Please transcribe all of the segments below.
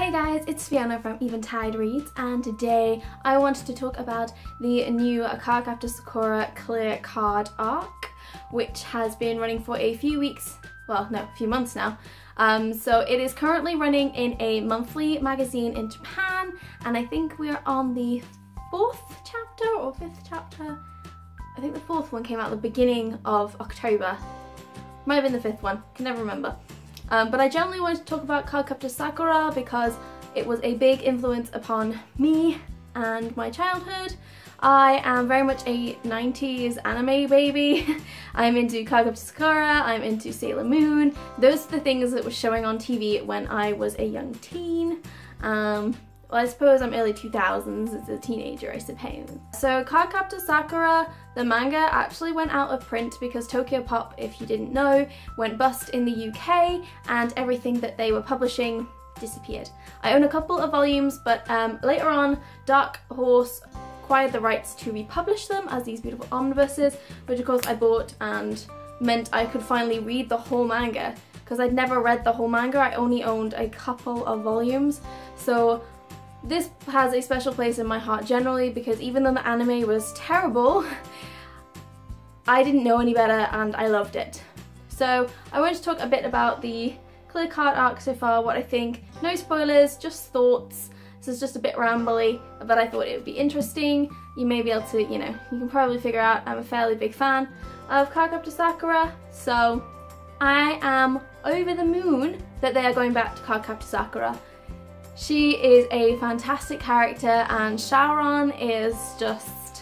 Hey guys, it's Fiona from Eventide Reads, and today I wanted to talk about the new Cardcaptor Sakura Clear Card arc, which has been running for a few weeks, well no, a few months now. So it is currently running in a monthly magazine in Japan, and I think we're on the 4th chapter or 5th chapter. I think the 4th one came out at the beginning of October. Might have been the 5th one, can never remember. But I generally wanted to talk about Cardcaptor Sakura because it was a big influence upon me and my childhood. I am very much a 90s anime baby. I'm into Cardcaptor Sakura, I'm into Sailor Moon. Those are the things that were showing on TV when I was a young teen. Well, I suppose I'm early 2000s as a teenager, I suppose. So Cardcaptor Sakura, the manga, actually went out of print because Tokyo Pop, if you didn't know, went bust in the UK and everything that they were publishing disappeared. I own a couple of volumes, but later on Dark Horse acquired the rights to republish them as these beautiful omnibuses, which of course I bought and meant I could finally read the whole manga, because I'd never read the whole manga, I only owned a couple of volumes. So this has a special place in my heart generally because even though the anime was terrible, I didn't know any better and I loved it. So I want to talk a bit about the Clear Card arc so far, what I think. No spoilers, just thoughts. This is just a bit rambly, but I thought it would be interesting. You may be able to, you can probably figure out I'm a fairly big fan of Cardcaptor Sakura, so I am over the moon that they are going back to Cardcaptor Sakura. She is a fantastic character and Shaoran is just,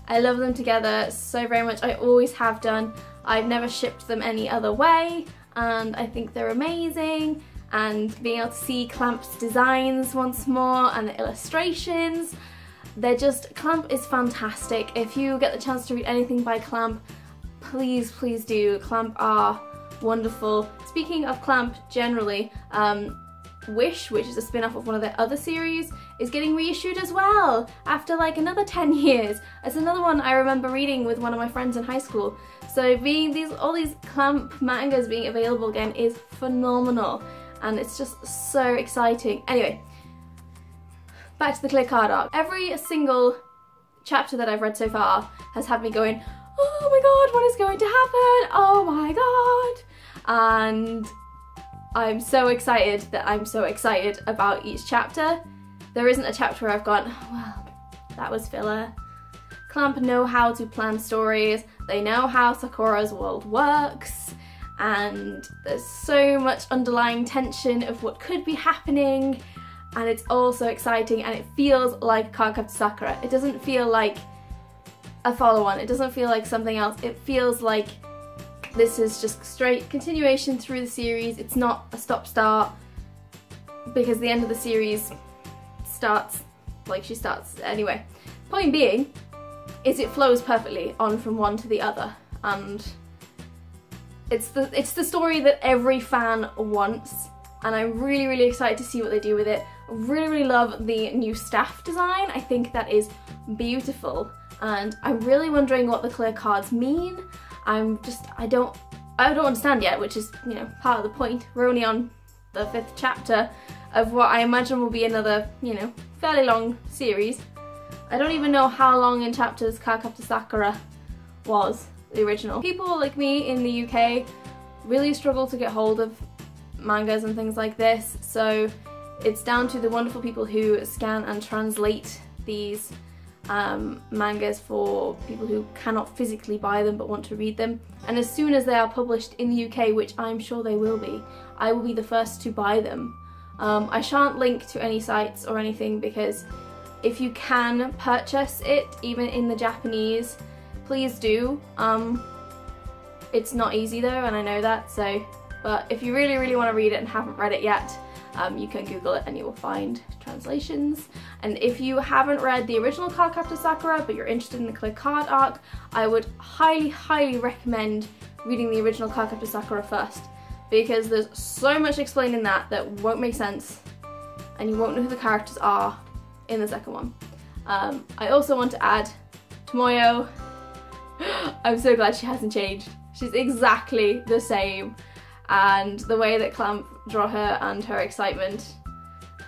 I love them together so very much. I always have done. I've never shipped them any other way and I think they're amazing, and being able to see Clamp's designs once more and the illustrations, they're just, Clamp is fantastic. If you get the chance to read anything by Clamp, please do. Clamp are wonderful. Speaking of Clamp generally, Wish, which is a spin-off of one of their other series, is getting reissued as well after like another 10 years. It's another one I remember reading with one of my friends in high school. So being all these Clamp mangas being available again is phenomenal and it's just so exciting. Anyway, back to the Clear Card arc. Every single chapter that I've read so far has had me going, oh my god, what is going to happen? Oh my god. And I'm so excited that I'm so excited about each chapter. There isn't a chapter where I've gone, oh, well, that was filler. Clamp know how to plan stories, they know how Sakura's world works, and there's so much underlying tension of what could be happening, and it's all so exciting, and it feels like Cardcaptor Sakura. It doesn't feel like a follow-on, it doesn't feel like something else, it feels like this is just straight continuation through the series. It's not a stop-start because the end of the series starts like she starts anyway. Point being is it flows perfectly on from one to the other, and it's the story that every fan wants, and I'm really excited to see what they do with it. I really love the new staff design. I think that is beautiful, and I'm really wondering what the clear cards mean. I don't understand yet, which is, part of the point. We're only on the 5th chapter of what I imagine will be another, fairly long series. I don't even know how long in chapters Cardcaptor Sakura was, the original. People like me in the UK really struggle to get hold of mangas and things like this, so it's down to the wonderful people who scan and translate these mangas for people who cannot physically buy them but want to read them, and as soon as they are published in the UK, which I'm sure they will be, I will be the first to buy them. I shan't link to any sites or anything because if you can purchase it even in the Japanese, please do. It's not easy though, and I know that, so but if you really want to read it and haven't read it yet, you can Google it and you will find translations. And if you haven't read the original Cardcaptor Sakura but you're interested in the Clear Card arc, I would highly recommend reading the original Cardcaptor Sakura first, because there's so much explained in that won't make sense and you won't know who the characters are in the second one. I also want to add Tomoyo. I'm so glad she hasn't changed. She's exactly the same. and the way that Clamp draw her and her excitement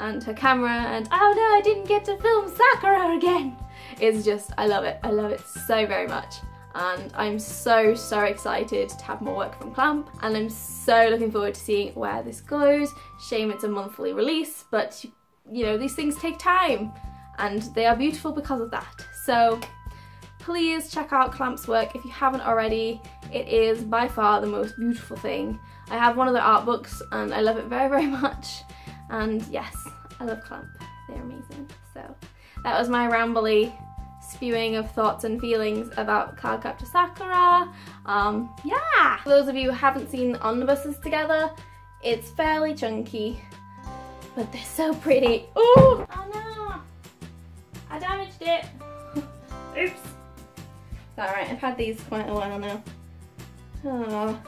and her camera and oh no, I didn't get to film Sakura again, is just, I love it so very much. And I'm so excited to have more work from Clamp, and I'm so looking forward to seeing where this goes. Shame it's a monthly release, but you know, these things take time and they are beautiful because of that. So please check out Clamp's work if you haven't already. It is by far the most beautiful thing. I have one of the art books and I love it very much. And yes, I love Clamp, they're amazing. So that was my rambly spewing of thoughts and feelings about Cardcaptor Sakura. Yeah! For those of you who haven't seen the omnibuses together, it's fairly chunky, but they're so pretty. Ooh! Oh no! I damaged it! Oops! It's alright, I've had these quite a while now. Oh.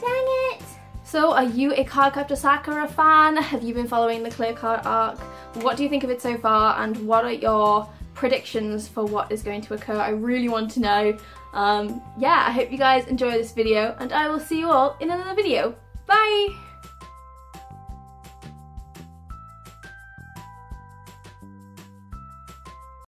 Dang it! So are you a Cardcaptor Sakura fan? Have you been following the Clear Card arc? What do you think of it so far, and what are your predictions for what is going to occur? I really want to know. Yeah, I hope you guys enjoy this video, and I will see you all in another video. Bye!